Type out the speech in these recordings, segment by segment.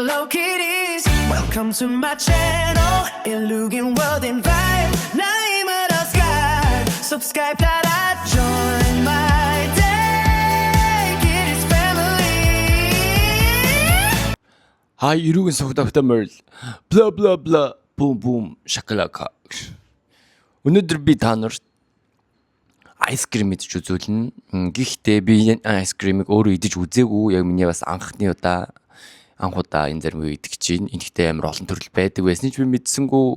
Hello kitties, welcome to my channel. 일루긴 world and vibe. 나이만 sky. Subscribe 따라 join my day. Kitties family. Hi, 이루긴 속닥담을 blah blah blah boom boom shakalaka. Өнөөдөр би та нарт айскрим идэж үзүүлнэ. Гэхдээ би айскримыг өөрөө идэж үзээгүй. Яг миний бас анх удаа энэ зарим үе идэж чинь. Энэхтэй амар олон төрөл байдаг байсан ч би мэдсэнгүү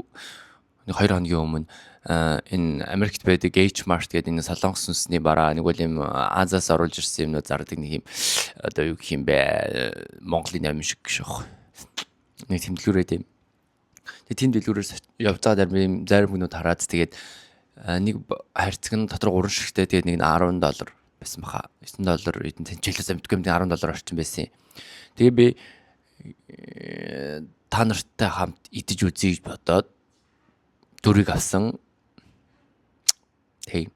2 хоногийн өмнө энэ Америкт байдаг H-Mart гэдэг энэ солонгос сүнсний бараа нэг бол юм Азиас оруулж ирсэн юмнууд зардаг нэг юм одоо юу гэх юм бэ Монголын амин шиг гэх нэг тэмдэглүүрээ тийм. Тэгээд тийм дэлгүүрээс явж байгаа зарим хүмүүс хараад тэгээд нэг харьцаг нь дотор 3 ширхтэй тэгээд нэг нь $10 байсан баха. $9 эдэн тэнцэлээс амтгүй юм $10 орчим байсан. Тэгээ би та нартай хамт идэж үзье гэж бодоод дүрийг авсан. Тэг.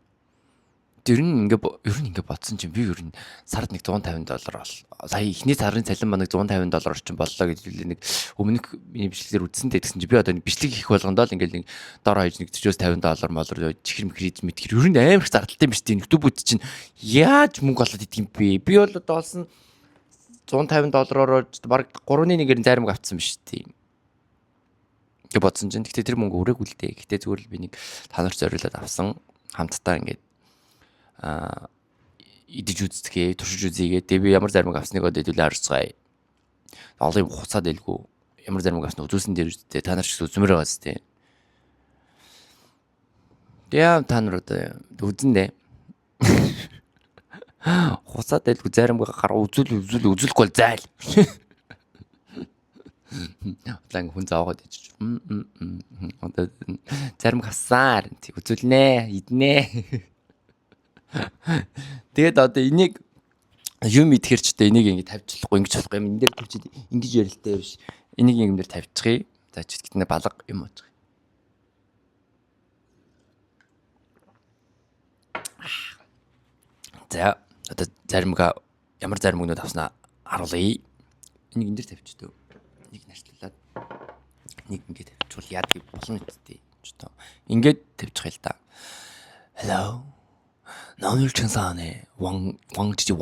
Тэр нь ер нь ингээ бодсон чинь би ер нь сард нэг $150 бол сая ихний сарын цалин ба нэг $150 орчим боллоо гэж нэг өмнөх миний бичлэгээр үзсэнтэй гэсэн чинь би одоо нэг бичлэг хийх болгондоо л ингээл нэг дор хаяж нэг $40-50 молор чихэр мэхрийж мэдхэр ер нь амар их зардалтай юм шүү дээ. YouTube-үүд чинь яаж мөнгө олоод идэв юм бэ? Би бол одоо олсон $150-ороо баг 3-1-ээр зарим авцсан биш үү? Тэг бодсон чинь гэхдээ тэр мөнгө өрөөгүй л дээ. Гэхдээ зүгээр л би нэг та нарт зориулаад авсан хамтдаа ингээд идэж үзтгээ туршиж үзье. Тэгээ би ямар зарим авсныг өдөлөө харцгаая. Олон хуцаад байлгүй. Ямар зарим авсныг үзүүлсэн дээр үстэй та нар ч үзмээр байгаа зү. Тэгээ та нар одоо үзэндээ. Хуцаад байлгүй зарим гараа үзүүлэхгүй бол зайл. Ланг хүн заагаад ичиж. Одоо зарим хасаар үзүүлнэ, иднэ. Тэгээд одоо энийг юм идэхэр ч одоо энийг ингэ тавьчихлахгүй ингэж болохгүй юм. Энэ дээр тавьчих ингэж ярилтай биш. Энийг юм дээр тавьчихъя. За ч гэхдээ балга юм уучих. За одоо заримга ямар зарим өгнөд авснаа харуулъя. Энийг энэ дээр тавьчих дөө. Нэг нарчлуулаад нэг ингэ тавьчихвал яадаг болно үстэй. Ингээд тавьчих л да. Hello. 나 오늘 천사하네 왕지지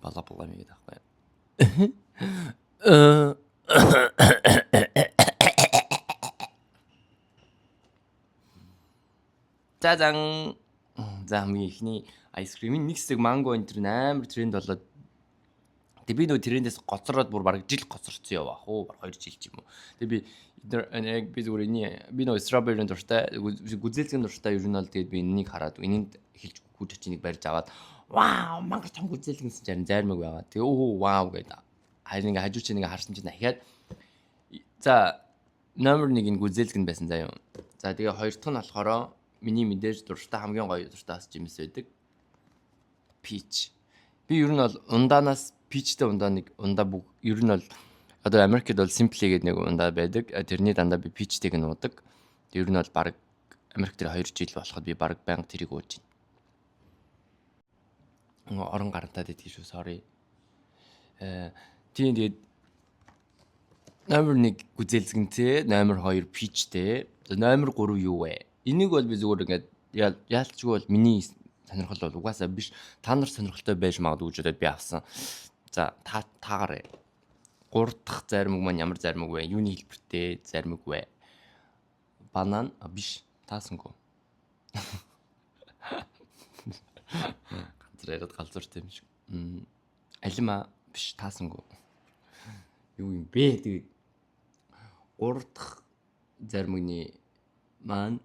발라발라입니다. 짜장. За хамгийн ихний айскримын нэг хэсэг манго энэ төр амар тренд болоод тэг би нөө трендээс гоцроод бүр бараг жил гоцорцсон яваа хөө баг 2 жил ч юм уу. Тэг би би зүгээр би нөө strawberry дуртай гүзээлгэн дуртай ер нь бол тэгээд би энэнийг хараад энийг хэлж гүйж чинь нэг барьж аваад вау мангар том гүзээлгэнсэн чинь зармаг байгаа. Тэгээ өө вау гэдэг. Харин ингээ хажуу чинь ингээ харсан чинь дахиад за номер 1 энэ гүзээлгэн байсан заа юу. За тэгээ хоёр дахь нь болохоор миний мэдээж дуртай хамгийн гоё дуртай бас жимс байдаг. Peach. Би ер нь бол ундаанаас peachтэй ундаа нэг ундаа бүх ер нь бол одоо Америкт бол Simply гэдэг нэг ундаа байдаг. Тэрний дандаа би peachтэйг нуудаг. Ер нь бол баг Америк дээр 2 жил болоход би баг байнга тэрийг ууж байна. Орон гарантаад идэх шүү sorry. Тийм тэгээд номер 1 гүзээлзгэнтэй, номер 2 peachтэй, номер 3 юу вэ? Энийг бол би зүгээр ингээд яалчгүй бол миний сонирхол бол угаасаа биш. Та нар сонирхолтой байж магадгүй гэж бодоод би авсан. За таагаарай. 3 дахь зарим үг маань ямар зарим үг вэ? Юуны хэлбэртэй зарим үг вэ? Банан биш. Таасангүй. Ганцаараа галзууртай юм шиг. Алима биш таасангүй. Юу юм бэ? Тэгээд 3 дахь зарим үгний маань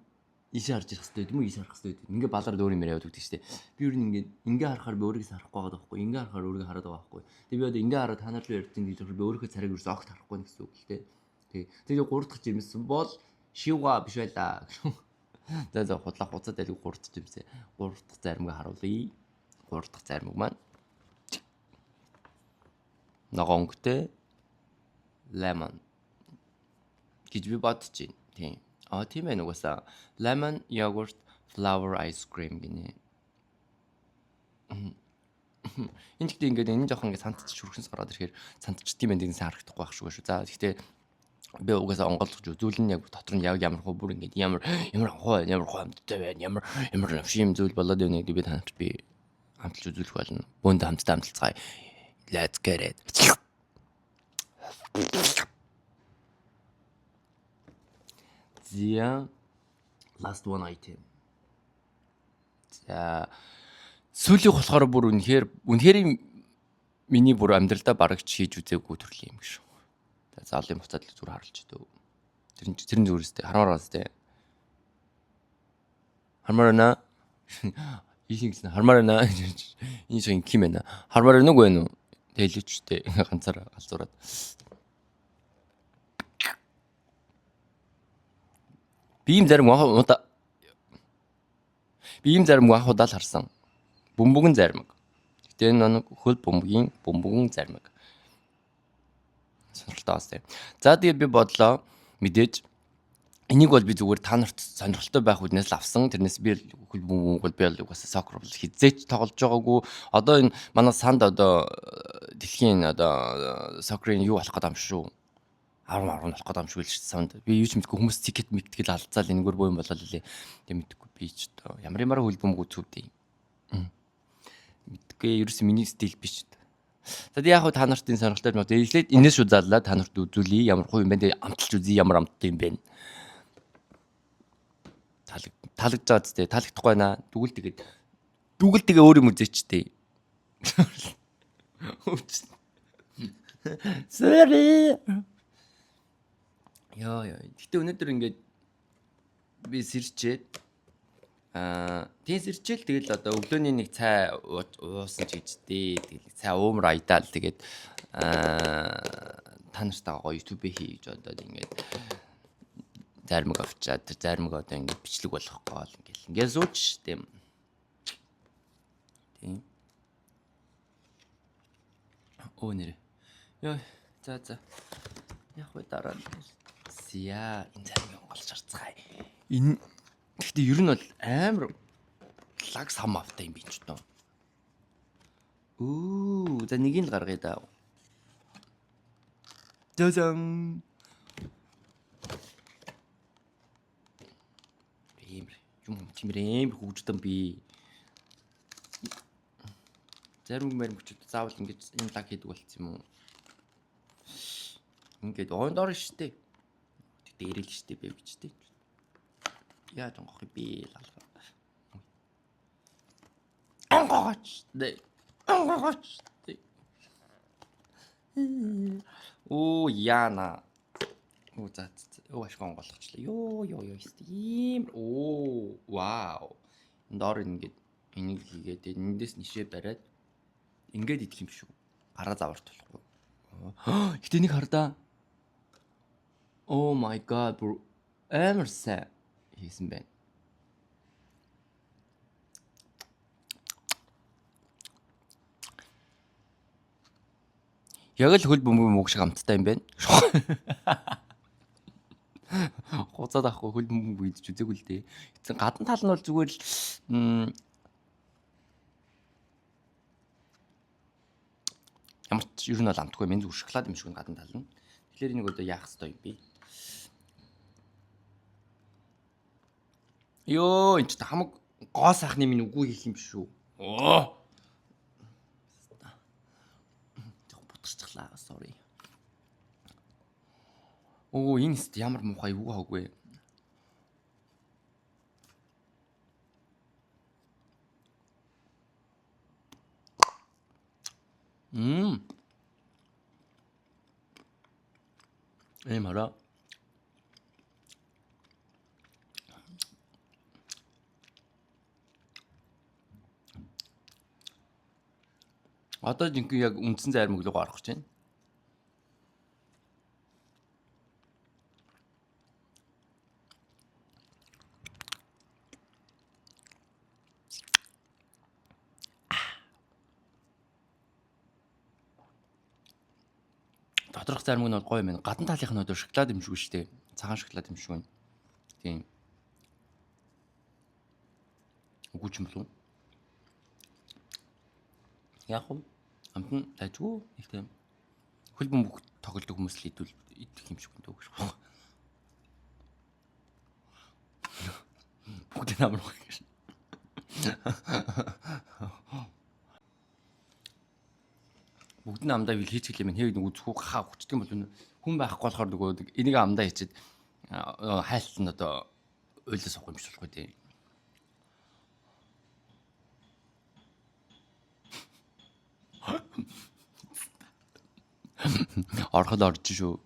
иш харж ирэх хэрэгтэй юм уу? Иш харах хэрэгтэй. Ингээ балаар дөөр юм яриад өгдөг штеп. Би ер нь ингээ харахаар би өөрийгөө харахгүй байгаа байхгүй. Ингээ харахаар өөрийгөө хараад байгаа байхгүй. Тэгээ би одоо ингээ хараад та нар л ярьдیں۔ гэж би өөрийнхөө царайг ерөөс огт харахгүй гэсэн үг л дээ. Тэгээ 3 дахь жимс бол шивга биш байлаа. За худлаа хуцаад байлгүй 3 дахь жимсээ. 3 дахь заримгаа харуулъя. 3 дахь заримг маань ногоонтой lemon гэж би бодож байна. Тийм. Тийм ээ нугасаа lemon yogurt flour ice cream гинэ. Энэ гэхдээ ингээд энэ жоохон ингээд сантч шүрхэнс гараад ирэхээр сантчдсан юм байна гэсэн харагдахгүй байх шүү. За гэхдээ би угаасаа онголцож үзүүлэн яг дотор нь яг ямар хөө бүр ингээд ямар хоо амттай байна. Ямар навшим зүйл болоод байна гэдэг би танарт би хамталж үзүүлэх болно. Бөөнд хамтдаа хамталцгаая. Let's get it. The last one item. За сүүлийнх болохоор бүр үнэхээр миний бүр амьдралдаа бараг хийж үзээгүй төрлийн юм гэж шүү. За заалын буцаад л зүр харуулж дөө. Тэр нь зүрстэй хармаар байна сте. Хармаар байна. Ийшин хармаар байна. Энэ шиг юм байна. Хармаар байна уу вэ? Тэлэвчтэй ганцаар галзуураад. Би юм зарим анхудаа л харсан. Бөмбөгөн зармаг. Гэтэ энэ хөл бөмбөгөн зармаг. Сонирхолтой бас тийм. За тэгээд би бодлоо мэдээж энийг бол би зүгээр та нарт сонирхолтой байх үднээс л авсан. Тэрнээс би хөл бөмбөг би бол угаасаа сокер бол хизээч тоглож байгаагүй. Одоо энэ манай санд одоо дэлхийн одоо сокерын юу болох гэдэг юм шүү. 10 болох гэдэг юм шүү л шүү санд. Би юу ч мэдгүй хүмүүс тикет мэдтгэл алцаал энэгээр боо юм болоо лээ. Тэг мэдгүй би ч одоо ямар хөл бөмбөг үзүүдэе. Мэдгүй ерөөс миний стил биш. За яг та нарт энэ сонирхолтой юм. Эхлээд энэс шүү заалаа та нарт үзүүлье. Ямар хуу юм бэ? Амталж үзье ямар амттай юм бэ? Таалагдж байгаа зү. Таалагдахгүй байна. Дүгэл тэгээ өөр юм үзээчтэй. Sorry. Яа. Гэтэ өнөөдөр ингээд би сэрчээд тийм сэрчээл тэгэл одоо өглөөний нэг цай уусан ч гэжтэй. Тэгэл цай уумар айдаал тэгээд та нартаа гоё YouTube хийж одоо ингээд зармаг авчаад тэр зармаг одоо ингээд бичлэг болох гол ингээд сууч штеп. Тийм. Оо нэр. Яа. За. Яг уу дараа нь. Яа, энэ зармаг онголж харцгаая. Энэ гэхдээ ер нь бол амар лаг сам автай юм би ч тоо. За нэг нь л гаргая да. Зазан. Юм тиймэр хөгждөн би. Зарим мөрмөчд заавал ингэж энэ лаг хийдэг болцсон юм уу? Ингээд ондор штэ. Дээрэл штэ бэ гэжтэй. Яаж онгох би лалга. Онгооч. Оо яана. Оо за. Оо ашиг онголгочлаа. Йоо стим. Оо вау. Эндор ингээд энийг хийгээд эндээс нишээ бариад ингээд идэх юм шүү. Гараа заварт болохгүй. Гэтэ нэг хардаа. Oh my god bro. Амар сайн хийсэн байна. Яг л хөл бөмбөг мөг шиг амттай юм байна. Хуцаад авахгүй хөл бөмбөг идэж үзээгүй л дээ. Эцэн гадна тал нь бол зүгээр л ямар ч ер нь бол амтгүй мен зүгээр шоколад юм шиг гадна тал нь. Тэгэхээр энийг одоо яах ёстой юм бэ? Ёо, энэ ч хамаг гоо сайхны минь үгүй хийх юм биш үү? Оо. Жог бутгарчихлаа. Sorry. Оо, энэ тест ямар муухай юу хаагүй. Мара. Одоо жинхэнэ яг үндсэн зармаг руу гарах гэж байна. Доторх зармаг нь бол гоё юм. Гадна талынх нь одоо шоколад юм шиг шүү дээ. Цагаан шоколад юм шиг байна. Тийм. Үгүй ч юм болов. Яг уу амтан тайжгүй их тийм хөл бөмбөг тоглодог хүмүүс л идэх юм шиг байна дөө. Бүгд намрах гэж. Бүгд нь амдаа хийж хэлээ минь нэг үзэхгүй хаа хүчдэг юм бол хүн байхгүй болохоор нөгөө энийг амдаа хийчихэд хайлтсан одоо уйлаа суух юм биш болохгүй тий. Орхол орж шүү.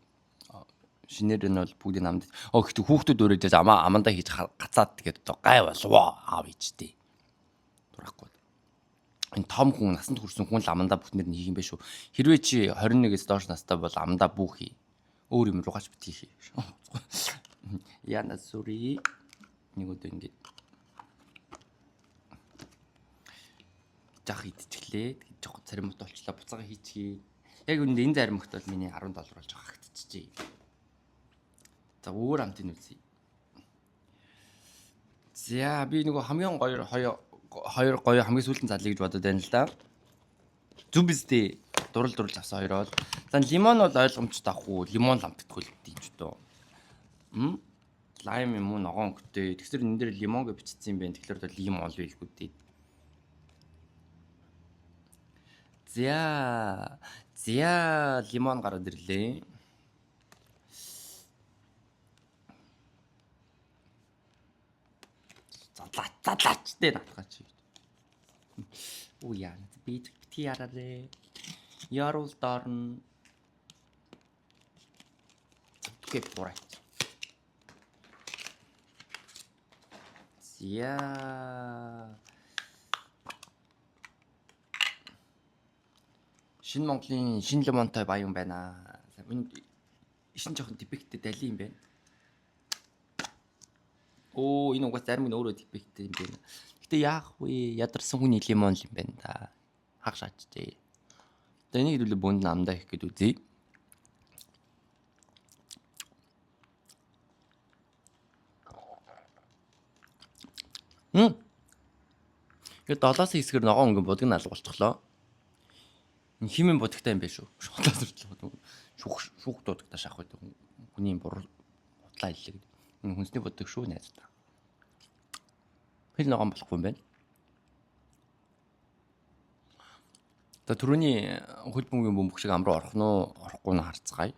Шинээр нь бол бүгдийг амд. Гэхдээ хүүхдүүд өрөөдөөс амандаа хийж гацаад тэгээд одоо гай болвоо аав ичтэй. Дурахгүй. Энэ том хүн насанд хүрсэн хүн л амандаа бүтнээр нь хийх юм биш үү? Хэрвээ чи 21-с доош настай бол амандаа бүх хий. Өөр юм руугаач битгий хий. Яна сүри нэг өдөө ингэж жах идчихлээ. Жохо царимт болчлаа буцаага хийчихье. Яг үүнд энэ заримт бол миний $10 болж байгаа хагтчихжээ. За өөр амтын үзье. За би нөгөө хамгийн хоёр гоё хамгийн сүүлдэн залыг гэж бодод байна л да. Зүг бистэ дурлж авсан хоёроо. За лимон бол ойлгомжтой ахгүй. Лимон ламтдаггүй л гэж дөө. Лайм юм уу ногоон өнгөтэй. Тэгсэр энэ дээр лимон гэж бичсэн юм байна. Тэгэхээр бол лим ол байлгүй дээ. За лимон гараад ирлээ. Задлаач дээ натгаач. Оо яа, би бити яраарэ. Ярул дорн. Гэп бурай. За Шинэ Монголын шинэ лимонтой баян байна. Энэ шин жоохон дефекттэй дали юм байна. Оо энэ угаас зарим нь өөрөө дефекттэй юм байна. Гэтэ яах вэ? Ядарсан хүний лимон юм байна да. Хаг шаачжээ. Тэгээ энийг хэдүүлээ бөөнд намдаа их гээд үзье. Яг 7-аас хэсгэр ногоон өнгө будгийг алга болчихлоо. Химэн будагтай юм байна шүү. Шоолоо зүртлээ. Шүүх дуудагтай шах байдаг. Хүний буруу хутлаа хэллээ гэдэг. Энэ хүнсний будаг шүү найз та. Хэл ногоон болохгүй юм байна. За түрүүний хөл бөмбөгийн бөмбөг шиг ам руу орох нь уу, орохгүй нь харцгаая.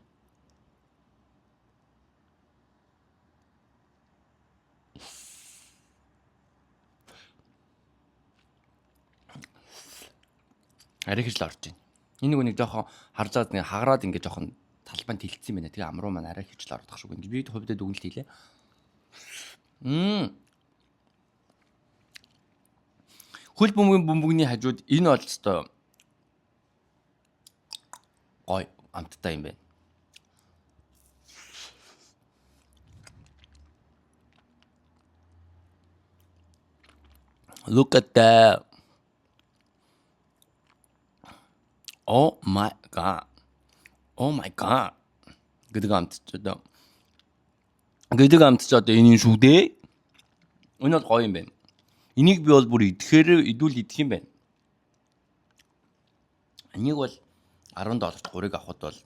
Арай хэж л орж байна. Энэ нэг жоохон харзаад нэг хагараад ингээд жоохон талбайд тэлцсэн юм байна. Тэгээ ам руу маань арай хэж л ордог шүү. Би хувьдаа дүгнэлт хийлээ. Хөл бөмбөгний хажууд энэ бол өстой гой амттай юм байна. Look at that. Oh my god. Гэдэг амтчаад. Энэ шүү дээ. Энэ бол гоё юм байна. Энийг би бол бүр идэх юм байна. Энийг бол $10 3-ыг авахд бол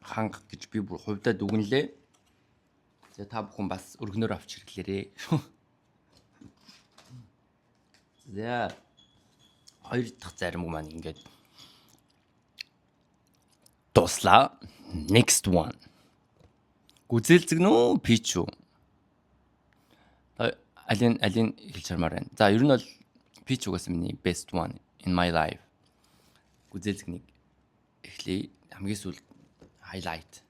ханга гэж би бүр хувьдаа дүгнэлээ. За та бүхэн бас өргөнөөр авч ирлээрээ. За хоёр дахь зарим маань ингээд дуслаа. Next one. Гүзэлцэгнөө пич үү. Алин хэлж чармаар байна. За ер нь бол пич угаас миний best one in my life. Гүзэлцэгнийг эхлэе. Хамгийн сүүлд highlight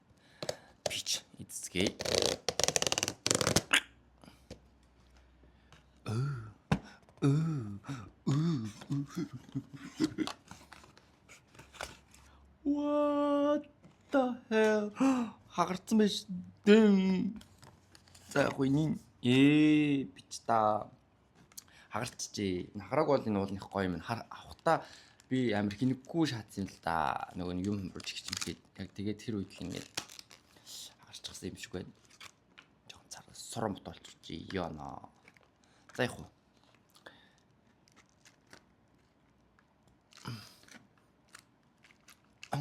пич эцгээ. What the hell? Хагарцсан байж дээ. За яг энэ бич та хагарчжээ. Харааг бол энэ уулных гоё юм. Авахта би амар хинэггүй шаацсан л да. Нөгөө нэг юм хурж ихчихэд яг тэгээд тэр үед л ингээд хагарчихсан юм шиг байна. Жохон цар сурам бот болчихжээ. Ёно. За яг уу.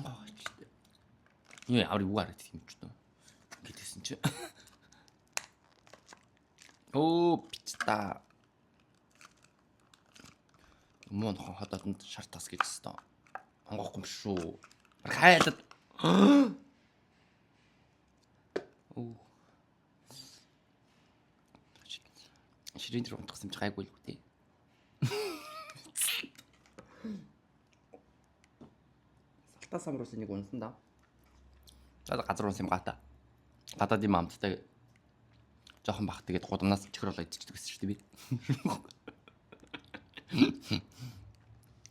Ангаач шүү дээ. Юу аврыг уу харагдах юм ч дөө. Ингээд хэлсэн чи. Оо пичта. Мөн хотод шар тас гэж хэвээр. Ангахгүй юм шүү. Хайлт. Оо. Ширин дээр унтгасан чи гайгүй л үү. Салтаа самруулсан нэг унсан да. За газар унсан юм гата. Гадаад юм амттай жоохон бах тэгээд гудамнаас чихэр болоо идчихдэг гэсэн шүү дээ би.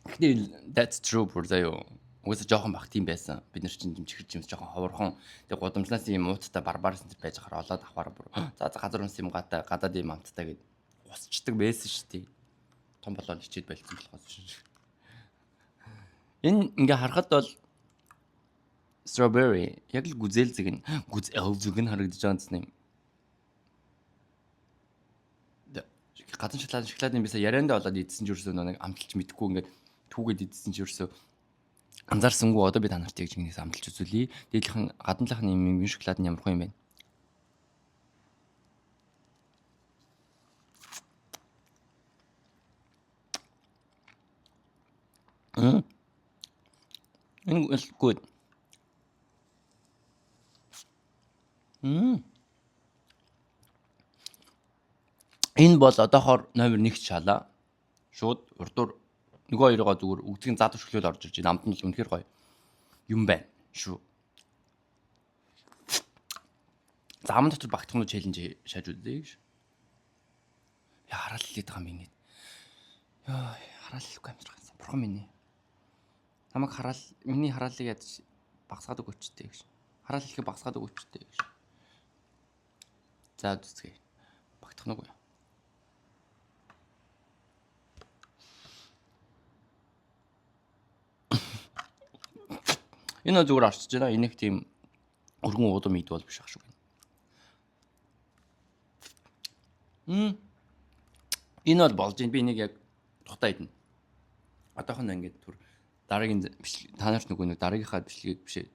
Гэхдээ that's true бүр заяо. Угсаа жоохон бах тийм байсан. Бид нар чинь чихэр жимс жоохон ховорхон. Тэгээд гудамжнаас юм ууттай барбар центр байж хахаар олоод авахаар бүр. За газар унсан юм гата гадаад юм амттай гээд усчдаг байсан шүү дээ. Том болоод хичээд байлцсан болохоос. Энэ ингээ харахад бол strawberry яг л гүзэл зэг нь харагдаж байгаа юм. Гадан шоколадын бисаа яриандаа болоод идсэн ч ерөөсөө нэг амталж мэдхгүй ингээд түүгээд идсэн ч ерөөсөө анзаарсангүй одоо би та нарт яг жигнээс амталж үзүүлье. Дээдлийнхэн гаданлахын юм шоколад нь ямар хөө юм бэ? Энэ good. Энэ бол одоохоор номер 1 шалаа. Шууд урдуур нөгөө хоёроо зүгээр өгдгийн зад өшгөлөөл орж ирж байна. Амт нь л үнэхээр гоё юм байна шүү. Зам дотор багтахны челленж шааж үзье гэж. Яа хараал хэлээд байгаа юм ингээд. Яа хараал хэлэхгүй амжирхсан. Бурхан минь. Намайг хараал миний хараалыг ядаж багсгаад өгөөчтэй гэж. Хараал хэлэхэд багсгаад өгөөчтэй гэж. За үзье. Багтах нүг. Энэ зүгээр орчиж байна. Энийг тийм өргөн уудам идвэл биш ах шүү. Энэ бол болж байна. Би энийг яг тухтай идэнэ. Одоохон ингээд түр дараагийн та нарт нөгөө нэг дараагийнхаа бичлэгийг биш ээ.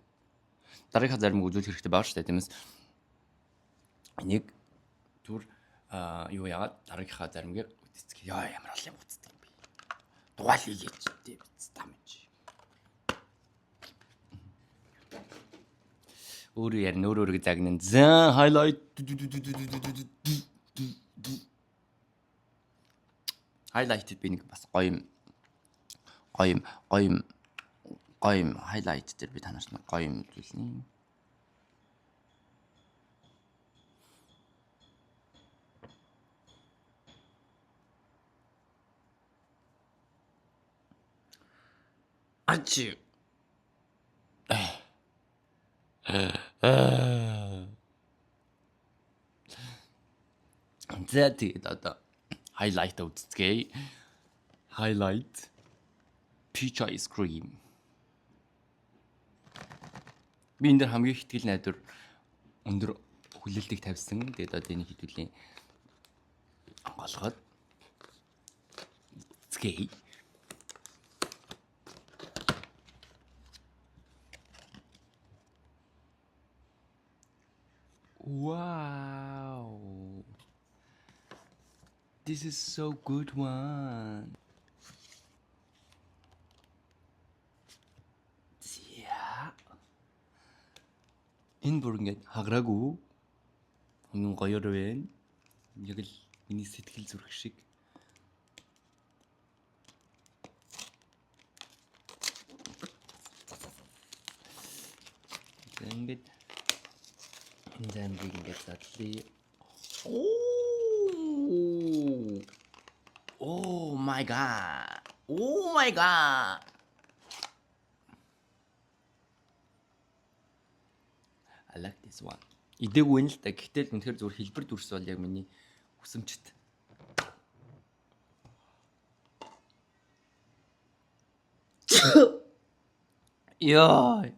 Дараагийнхаа заримыг үзүүлэх хэрэгтэй байна шүү дээ. Тиймээс энийг түр юу яагаад дараагийнхаа заримыг үтцэх. Яа ямар аль юм үтцдэг юм бэ? Дугаал хийгээч дээ биз там чи. Өөрөө ярь нөөрөөргө загнан за highlight highlighted би нэг бас гоё юм highlight дээр би танаас нэг гоё юм үзүүлнэ. Ачи За тэгээд одоо highlight үзцгээе. Highlight peach ice cream. Би энэ дэр хамгийн ихтгэл найдвар өндөр хүлээлтийг тавьсан. Тэгээд одоо энийг хэдүүлээ. Голгоод үзцгээе. Wow. This is so good one. Yeah. Энэ бүр ингээд хагараагүй. Хамгийн гоёор байна. Яг л миний сэтгэл зүрх шиг. Ингээд энэ зэмбиг ингээд задлаа. Oh my god. Oh my god. I like this one. Идээгүй нь л та. Гэтэл үнэхээр зүгээр хэлбэр дүрс бол яг миний хүсэмжт. Яа.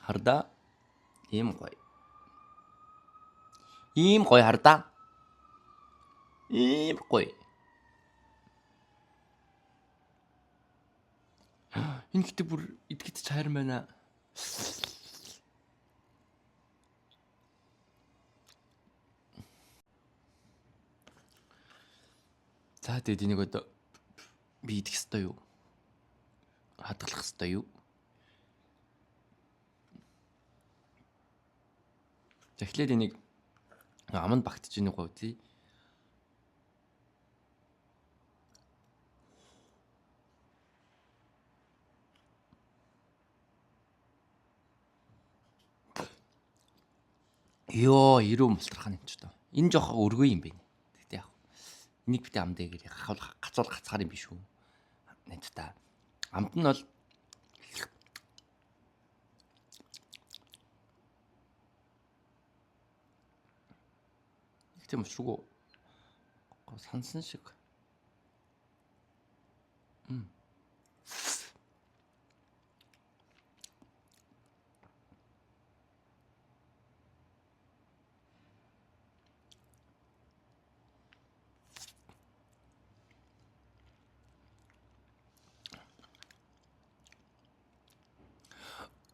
Харда ийм гоё. Ийм гоё харда. Ийм гоё. Энэ гэдэг бүр идэхэд ч хайр байна. За тэгээд энийг одоо би идэх ёстой юу? Хадгалах ёстой юу? Тэгэхлээр энийг аманд багтж ийн гоо тий. Йоо, ирүү мултрах юм ч доо. Энэ жоох өргөө юм бэ. Тэгтээ яг. Энийг битээ амд дээгэр гацуул гацгаар юм биш үү? Нэт та. Амд нь бол тэгтээ мушруу сансан шиг.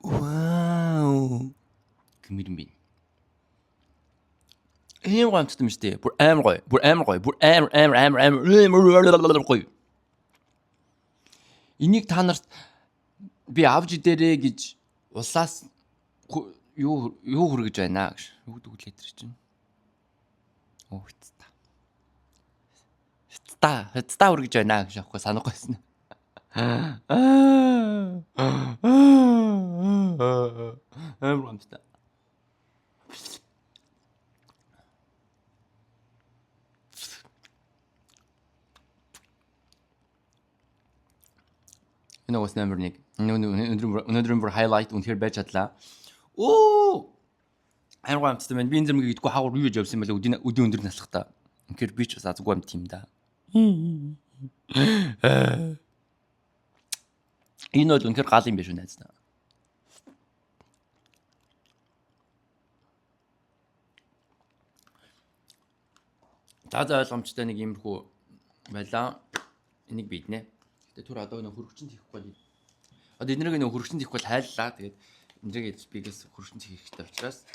Вау. Гэмээр юм бэ. ийм гомцтой юм шүү дээ. Бүр амар гоё. Бүр амар гоё. Бүр амар гоё. Энийг та нарт би авч идэрээ гэж улсаас юу хүргэж байна гэж. Юу гэдэг үлээ тэр чинь. Оо хэцтэй. Хэцтэй хүргэж байна гэж авахгүй санахгүй байсан. Амар гомцтой. Энэ бас номер 1. Өнөөдөр бүр highlight үнэхээр байж чадлаа. Оо! Амар гомцтой байна. Би энэ зэрэг гэдэггүй хаагур юу гэж явсан юм бэ? Өдийн өндөр наслахтаа. Үнэхээр би ч бас азгүй юм тийм да. Энэ бол үнэхээр гал юм биш үү найзнаа. За ойлгомжтой нэг иймэрхүү байлаа. Энийг биднэ. Гэтэ түр одоо нэг хөргөчөнд хийхгүй. Одоо эднэрийг нэг хөргөчөнд хийхгүй хайллаа. Тэгээд эндрэгээ бигээс хөргөчөнд хийх хэрэгтэй учраас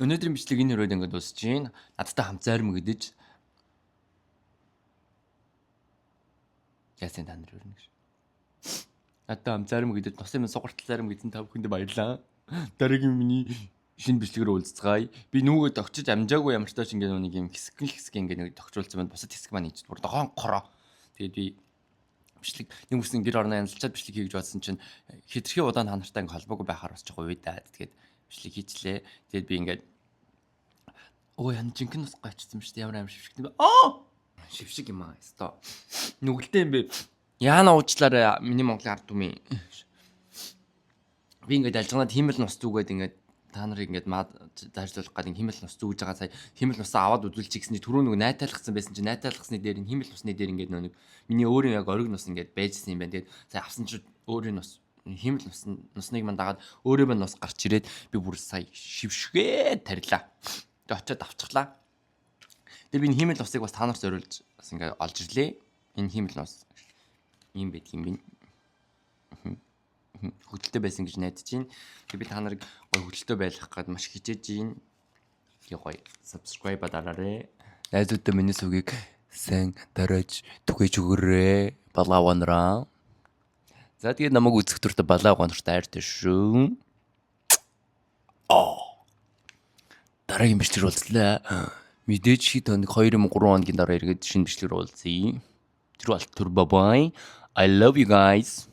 өнөөдрийн бичлэг энэ өрөөд ингээд дуусж байна. Надтай хамт зарим гэдэж яасан та нар өрнө гэж. Надтай хамт зарим гэдэж тусын минь сугартал зарим гэдэн та бүхэнд баярлаа. Дараагийн миний шинэ бичлэгээр уулзцгаая. Би нүгөө тогчиж амжаагүй ямар ч тач ингээд нэг юм хэсэг ингээд нэг тогчруулсан байна. Бусад хэсэг маань ийж бүр догоон короо. Тэгээд би бичлэг нэг үсэн гэр орны янзлчаад бичлэг хийж бодсон чинь хэтэрхий удаан та нартай ингээд холбоогүй байхаар бас жоохон үе даа. Тэгээд бичлэг хийчлээ. Тэгээд би ингээд өө ян жинхэнэ ус гайчсан юм шүү дээ. Ямар шившигтэй бэ? Шившиг юм аа. Өстой. Нүгэлтэй юм бэ. Яана уучлаарай миний Монголын ард түмэн. Би ингээд алжганаа хиймэл нус зүгээд ингээд та нарыг ингээд дайрлуулах гэдэг химэл нус зүгж байгаа сая химэл нусаа аваад үзүүлчих гэсэн чи түрүү нэг найтайлгсан байсан чи найтайлгасны дээр энэ химэл нусны дээр ингээд нэг миний өөрийн яг ориг нус ингээд байжсэн юм байна. Тэгээд сая авсан чи өөрийн нус химэл нусныг мань дагаад өөрөө мань нус гарч ирээд би бүр сая шившгээ тарилаа. Тэгээд очиод авчихлаа. Тэгээд би энэ химэл нусыг бас та нарт зориулж бас ингээд олж ирлээ. Энэ химэл нус юм байдаг юм байна. Хөдөлтөй байсан гэж найдаж байна. Тэгээд би та нарыг гоё хөдөлтөй байх гээд маш хичээж байна. Тэгээ гоё subscribe дараарай. Найзуудаа миний сүгийг сайн дарааж түгээж өгөөрэй. Балааванраа. За тэгээд намайг үзэх туртаа балааванртай хайртай шүү. Дараагийн бичлэг уулзлаа. Мэдээж хит хоног 2-3 хоногийн дараа иргэд шинэ бичлэг уулзъя. Тэр бол bye bye. I love you guys.